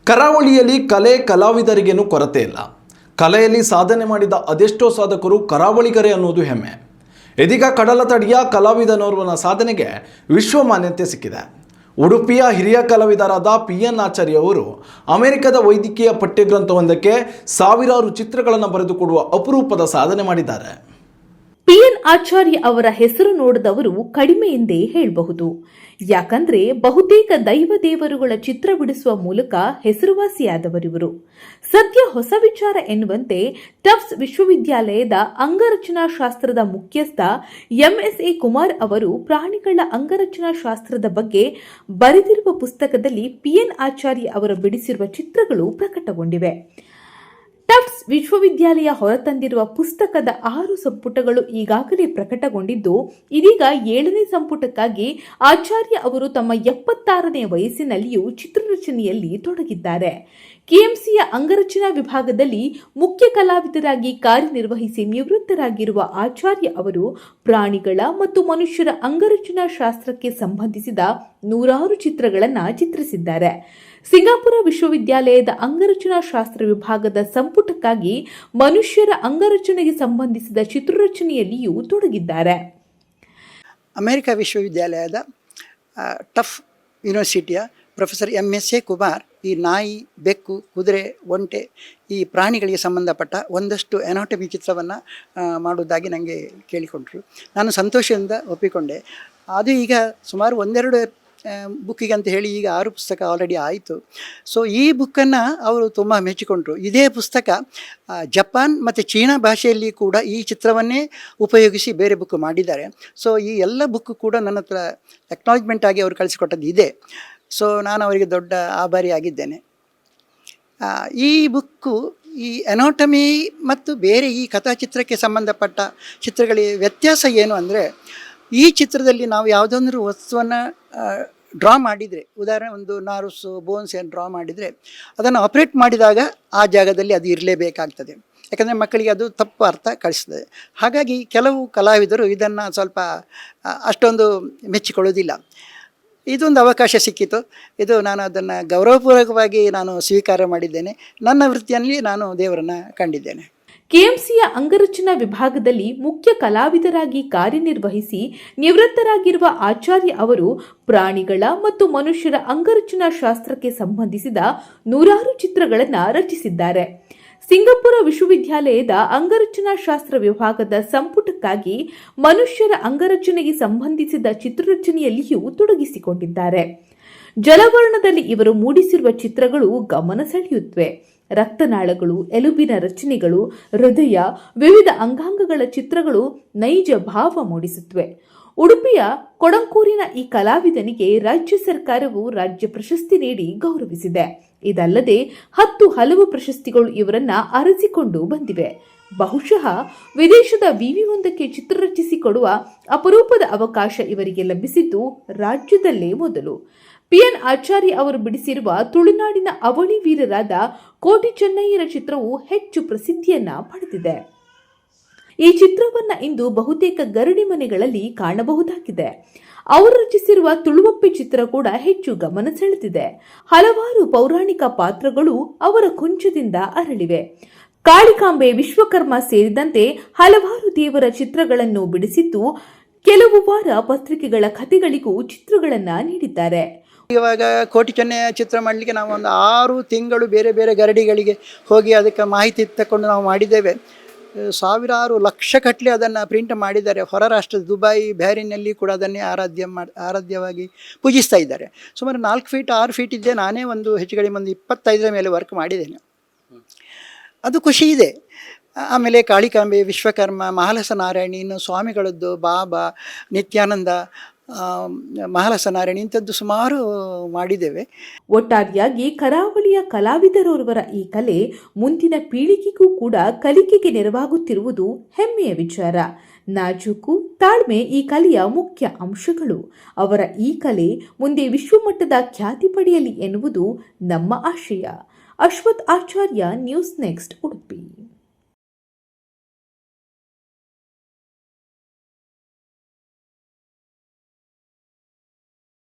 ಕರಾವಳಿಯಲ್ಲಿ ಕಲೆ ಕಲಾವಿದರಿಗೇನು ಕೊರತೆ ಇಲ್ಲ. ಕಲೆಯಲ್ಲಿ ಸಾಧನೆ ಮಾಡಿದ ಅದೆಷ್ಟೋ ಸಾಧಕರು ಕರಾವಳಿಗರೇ ಅನ್ನೋದು ಹೆಮ್ಮೆ. ಇದೀಗ ಕಡಲ ತಡಿಯ ಕಲಾವಿದನೋರ್ವನ ಸಾಧನೆಗೆ ವಿಶ್ವ ಮಾನ್ಯತೆ ಸಿಕ್ಕಿದೆ. ಉಡುಪಿಯ ಹಿರಿಯ ಕಲಾವಿದರಾದ PN ಆಚಾರ್ಯ ಅವರು ಅಮೆರಿಕದ ವೈದ್ಯಕೀಯ ಪಠ್ಯಗ್ರಂಥವೊಂದಕ್ಕೆ ಸಾವಿರಾರು ಚಿತ್ರಗಳನ್ನು ಬರೆದುಕೊಡುವ ಅಪರೂಪದ ಸಾಧನೆ ಮಾಡಿದ್ದಾರೆ. PN ಆಚಾರ್ಯ ಅವರ ಹೆಸರು ನೋಡದವರು ಕಡಿಮೆ ಎಂದೇ ಹೇಳಬಹುದು. ಯಾಕಂದ್ರೆ ಬಹುತೇಕ ದೈವ ದೇವರುಗಳ ಚಿತ್ರ ಬಿಡಿಸುವ ಮೂಲಕ ಹೆಸರುವಾಸಿಯಾದವರಿವರು. ಸದ್ಯ ಹೊಸ ವಿಚಾರ ಎನ್ನುವಂತೆ ಟಫ್ಸ್ ವಿಶ್ವವಿದ್ಯಾಲಯದ ಅಂಗರಚನಾ ಶಾಸ್ತ್ರದ ಮುಖ್ಯಸ್ಥ MSA ಕುಮಾರ್ ಅವರು ಪ್ರಾಣಿಗಳ ಅಂಗರಚನಾ ಶಾಸ್ತ್ರದ ಬಗ್ಗೆ ಬರೆದಿರುವ ಪುಸ್ತಕದಲ್ಲಿ PN ಆಚಾರ್ಯ ಅವರು ಬಿಡಿಸಿರುವ ಚಿತ್ರಗಳು ಪ್ರಕಟಗೊಂಡಿವೆ. ಟಫ್ಸ್ ವಿಶ್ವವಿದ್ಯಾಲಯ ಹೊರತಂದಿರುವ ಪುಸ್ತಕದ 6 ಸಂಪುಟಗಳು ಈಗಾಗಲೇ ಪ್ರಕಟಗೊಂಡಿದ್ದು, ಇದೀಗ 7ನೇ ಸಂಪುಟಕ್ಕಾಗಿ ಆಚಾರ್ಯ ಅವರು ತಮ್ಮ 76ನೇ ವಯಸ್ಸಿನಲ್ಲಿಯೂ ಚಿತ್ರರಚನೆಯಲ್ಲಿ ತೊಡಗಿದ್ದಾರೆ. KMCಯ ಅಂಗರಚನಾ ವಿಭಾಗದಲ್ಲಿ ಮುಖ್ಯ ಕಲಾವಿದರಾಗಿ ಕಾರ್ಯನಿರ್ವಹಿಸಿ ನಿವೃತ್ತರಾಗಿರುವ ಆಚಾರ್ಯ ಅವರು ಪ್ರಾಣಿಗಳ ಮತ್ತು ಮನುಷ್ಯರ ಅಂಗರಚನಾ ಶಾಸ್ತ್ರಕ್ಕೆ ಸಂಬಂಧಿಸಿದ 100 ಚಿತ್ರಗಳನ್ನು ಚಿತ್ರಿಸಿದ್ದಾರೆ. ಸಿಂಗಾಪುರ ವಿಶ್ವವಿದ್ಯಾಲಯದ ಅಂಗರಚನಾ ಶಾಸ್ತ್ರ ವಿಭಾಗದ ಸಂಪುಟಕ್ಕಾಗಿ ಮನುಷ್ಯರ ಅಂಗರಚನೆಗೆ ಸಂಬಂಧಿಸಿದ ಚಿತ್ರರಚನೆಯಲ್ಲಿಯೂ ತೊಡಗಿದ್ದಾರೆ. ಅಮೆರಿಕ ವಿಶ್ವವಿದ್ಯಾಲಯದ ಟಫ್ ಯೂನಿವರ್ಸಿಟಿಯ ಪ್ರೊಫೆಸರ್ MSA ಕುಮಾರ್ ಈ ನಾಯಿ, ಬೆಕ್ಕು, ಕುದುರೆ, ಒಂಟೆ ಈ ಪ್ರಾಣಿಗಳಿಗೆ ಸಂಬಂಧಪಟ್ಟ ಒಂದಷ್ಟು ಎನಾಟಮಿ ಚಿತ್ರವನ್ನು ಮಾಡುವುದಾಗಿ ನನಗೆ ಕೇಳಿಕೊಂಡರು. ನಾನು ಸಂತೋಷದಿಂದ ಒಪ್ಪಿಕೊಂಡೆ. ಅದು ಈಗ ಸುಮಾರು 1-2 ಬುಕ್ಕಿಗೆ ಅಂತ ಹೇಳಿ ಈಗ 6 ಪುಸ್ತಕ ಆಲ್ರೆಡಿ ಆಯಿತು. ಸೊ ಈ ಬುಕ್ಕನ್ನು ಅವರು ತುಂಬ ಮೆಚ್ಚಿಕೊಂಡರು. ಇದೇ ಪುಸ್ತಕ ಜಪಾನ್ ಮತ್ತು ಚೀನಾ ಭಾಷೆಯಲ್ಲಿ ಕೂಡ ಈ ಚಿತ್ರವನ್ನೇ ಉಪಯೋಗಿಸಿ ಬೇರೆ ಬುಕ್ ಮಾಡಿದ್ದಾರೆ. ಸೊ ಈ ಎಲ್ಲ ಬುಕ್ ಕೂಡ ನನ್ನ ಹತ್ರ ಎಕ್ನಾಲಜ್ಮೆಂಟ್ ಆಗಿ ಅವರು ಕಳಿಸಿಕೊಟ್ಟದ್ದು ಇದೆ. ಸೊ ನಾನು ಅವರಿಗೆ ದೊಡ್ಡ ಆಭಾರಿಯಾಗಿದ್ದೇನೆ. ಈ ಬುಕ್ಕು ಈ ಎನಾಟಮಿ ಮತ್ತು ಬೇರೆ ಈ ಕಥಾಚಿತ್ರಕ್ಕೆ ಸಂಬಂಧಪಟ್ಟ ಚಿತ್ರಗಳಿಗೆ ವ್ಯತ್ಯಾಸ ಏನು ಅಂದರೆ, ಈ ಚಿತ್ರದಲ್ಲಿ ನಾವು ಯಾವುದೊಂದು ವಸ್ತುವನ್ನು ಡ್ರಾ ಮಾಡಿದರೆ, ಉದಾಹರಣೆ ಒಂದು ನಾರುಸು, ಬೋನ್ಸ್ ಏನು ಡ್ರಾ ಮಾಡಿದರೆ ಅದನ್ನು ಆಪ್ರೇಟ್ ಮಾಡಿದಾಗ ಆ ಜಾಗದಲ್ಲಿ ಅದು ಇರಲೇಬೇಕಾಗ್ತದೆ. ಯಾಕಂದರೆ ಮಕ್ಕಳಿಗೆ ಅದು ತಪ್ಪು ಅರ್ಥ ಕಳಿಸ್ತದೆ. ಹಾಗಾಗಿ ಕೆಲವು ಕಲಾವಿದರು ಇದನ್ನು ಸ್ವಲ್ಪ ಅಷ್ಟೊಂದು ಮೆಚ್ಚಿಕೊಳ್ಳೋದಿಲ್ಲ. ಇದೊಂದು ಅವಕಾಶ ಸಿಕ್ಕಿತು. ನಾನು ಅದನ್ನು ಗೌರವಪೂರ್ವಕವಾಗಿ ಸ್ವೀಕಾರ ಮಾಡಿದ್ದೇನೆ. ನನ್ನ ವೃತ್ತಿಯಲ್ಲಿ ನಾನು ದೇವರನ್ನು ಕಂಡಿದ್ದೇನೆ. KMCಯ ಅಂಗರಚನಾ ವಿಭಾಗದಲ್ಲಿ ಮುಖ್ಯ ಕಲಾವಿದರಾಗಿ ಕಾರ್ಯನಿರ್ವಹಿಸಿ ನಿವೃತ್ತರಾಗಿರುವ ಆಚಾರ್ಯ ಅವರು ಪ್ರಾಣಿಗಳ ಮತ್ತು ಮನುಷ್ಯರ ಅಂಗರಚನಾ ಶಾಸ್ತ್ರಕ್ಕೆ ಸಂಬಂಧಿಸಿದ 100 ಚಿತ್ರಗಳನ್ನು ರಚಿಸಿದ್ದಾರೆ. ಸಿಂಗಾಪುರ ವಿಶ್ವವಿದ್ಯಾಲಯದ ಅಂಗರಚನಾ ಶಾಸ್ತ್ರ ವಿಭಾಗದ ಸಂಪುಟಕ್ಕಾಗಿ ಮನುಷ್ಯರ ಅಂಗರಚನೆಗೆ ಸಂಬಂಧಿಸಿದ ಚಿತ್ರರಚನೆಯಲ್ಲಿಯೂ ತೊಡಗಿಸಿಕೊಂಡಿದ್ದಾರೆ. ಜಲವರ್ಣದಲ್ಲಿ ಇವರು ಮೂಡಿಸಿರುವ ಚಿತ್ರಗಳು ಗಮನ ಸೆಳೆಯುತ್ತವೆ. ರಕ್ತನಾಳಗಳು, ಎಲುಬಿನ ರಚನೆಗಳು, ಹೃದಯ, ವಿವಿಧ ಅಂಗಾಂಗಗಳ ಚಿತ್ರಗಳು ನೈಜ ಭಾವ ಮೂಡಿಸುತ್ತವೆ. ಉಡುಪಿಯ ಕೊಡಂಕೂರಿನ ಈ ಕಲಾವಿದನಿಗೆ ರಾಜ್ಯ ಸರ್ಕಾರವು ರಾಜ್ಯ ಪ್ರಶಸ್ತಿ ನೀಡಿ ಗೌರವಿಸಿದೆ. ಇದಲ್ಲದೆ 10 ಹಲವು ಪ್ರಶಸ್ತಿಗಳು ಇವರನ್ನ ಅರಸಿಕೊಂಡು ಬಂದಿವೆ. ಬಹುಶಃ ವಿದೇಶದ ವಿವಿಯೊಂದಕ್ಕೆ ಚಿತ್ರ ರಚಿಸಿಕೊಡುವ ಅಪರೂಪದ ಅವಕಾಶ ಇವರಿಗೆ ಲಭಿಸಿದ್ದು ರಾಜ್ಯದಲ್ಲೇ ಮೊದಲು. PN ಆಚಾರ್ಯ ಅವರು ಬಿಡಿಸಿರುವ ತುಳುನಾಡಿನ ಅವಳಿ ವೀರರಾದ ಕೋಟಿ ಚೆನ್ನಯ್ಯರ ಚಿತ್ರವು ಹೆಚ್ಚು ಪ್ರಸಿದ್ಧಿಯನ್ನ ಪಡೆದಿದೆ. ಈ ಚಿತ್ರವನ್ನ ಇಂದು ಬಹುತೇಕ ಗರಡಿ ಮನೆಗಳಲ್ಲಿ ಕಾಣಬಹುದಾಗಿದೆ. ಅವರು ರಚಿಸಿರುವ ತುಳುವಪ್ಪೆ ಚಿತ್ರ ಕೂಡ ಹೆಚ್ಚು ಗಮನ ಸೆಳೆದಿದೆ. ಹಲವಾರು ಪೌರಾಣಿಕ ಪಾತ್ರಗಳು ಅವರ ಕೊಂಚದಿಂದ ಅರಳಿವೆ. ಕಾಳಿಕಾಂಬೆ, ವಿಶ್ವಕರ್ಮ ಸೇರಿದಂತೆ ಹಲವಾರು ದೇವರ ಚಿತ್ರಗಳನ್ನು ಬಿಡಿಸಿದ್ದು, ಕೆಲವು ವಾರ ಪತ್ರಿಕೆಗಳ ಕಥೆಗಳಿಗೂ ಚಿತ್ರಗಳನ್ನ ನೀಡಿದ್ದಾರೆ. ಇವಾಗ ಕೋಟಿ ಚೆನ್ನಯ್ಯ ಚಿತ್ರ ಮಾಡಲಿಕ್ಕೆ ನಾವು ಒಂದು 6 ತಿಂಗಳು ಬೇರೆ ಬೇರೆ ಗರಡಿಗಳಿಗೆ ಹೋಗಿ ಅದಕ್ಕೆ ಮಾಹಿತಿ ತಗೊಂಡು ನಾವು ಮಾಡಿದ್ದೇವೆ. ಸಾವಿರಾರು ಲಕ್ಷ ಕಟ್ಟಲೆ ಅದನ್ನು ಪ್ರಿಂಟ್ ಮಾಡಿದ್ದಾರೆ. ಹೊರ ರಾಷ್ಟ್ರದ ದುಬೈ, ಬ್ಯಾರಿನಲ್ಲಿ ಕೂಡ ಅದನ್ನೇ ಆರಾಧ್ಯವಾಗಿ ಪೂಜಿಸ್ತಾ ಇದ್ದಾರೆ. ಸುಮಾರು 4 ಫೀಟ್ 6 ಫೀಟ್ ಇದ್ದೆ. ನಾನೇ ಒಂದು ಹೆಚ್ಚು ಕಡಿಮೆ ಒಂದು 25ರ ಮೇಲೆ ವರ್ಕ್ ಮಾಡಿದ್ದೇನೆ. ಅದು ಖುಷಿ ಇದೆ. ಆಮೇಲೆ ಕಾಳಿಕಾಂಬೆ, ವಿಶ್ವಕರ್ಮ, ಮಹಾಲಸ ನಾರಾಯಣಿ, ಇನ್ನು ಸ್ವಾಮಿಗಳದ್ದು ಬಾಬಾ, ನಿತ್ಯಾನಂದ, ಮಹಾಲಸ ನಾರಾಯಣಿ ಇಂಥದ್ದು ಸುಮಾರು ಮಾಡಿದ್ದೇವೆ. ಒಟ್ಟಾರೆಯಾಗಿ ಕರಾವಳಿಯ ಕಲಾವಿದರೋರ್ವರ ಈ ಕಲೆ ಮುಂದಿನ ಪೀಳಿಗೆಗೂ ಕೂಡ ಕಲಿಕೆಗೆ ನೆರವಾಗುತ್ತಿರುವುದು ಹೆಮ್ಮೆಯ ವಿಚಾರ. ನಾಜೂಕು, ತಾಳ್ಮೆ ಈ ಕಲೆಯ ಮುಖ್ಯ ಅಂಶಗಳು. ಅವರ ಈ ಕಲೆ ಮುಂದೆ ವಿಶ್ವಮಟ್ಟದ ಖ್ಯಾತಿ ಪಡೆಯಲಿ ಎನ್ನುವುದು ನಮ್ಮ ಆಶಯ. ಅಶ್ವಥ್ ಆಚಾರ್ಯ, ನ್ಯೂಸ್ ನೆಕ್ಸ್ಟ್, ಉಡುಪಿ.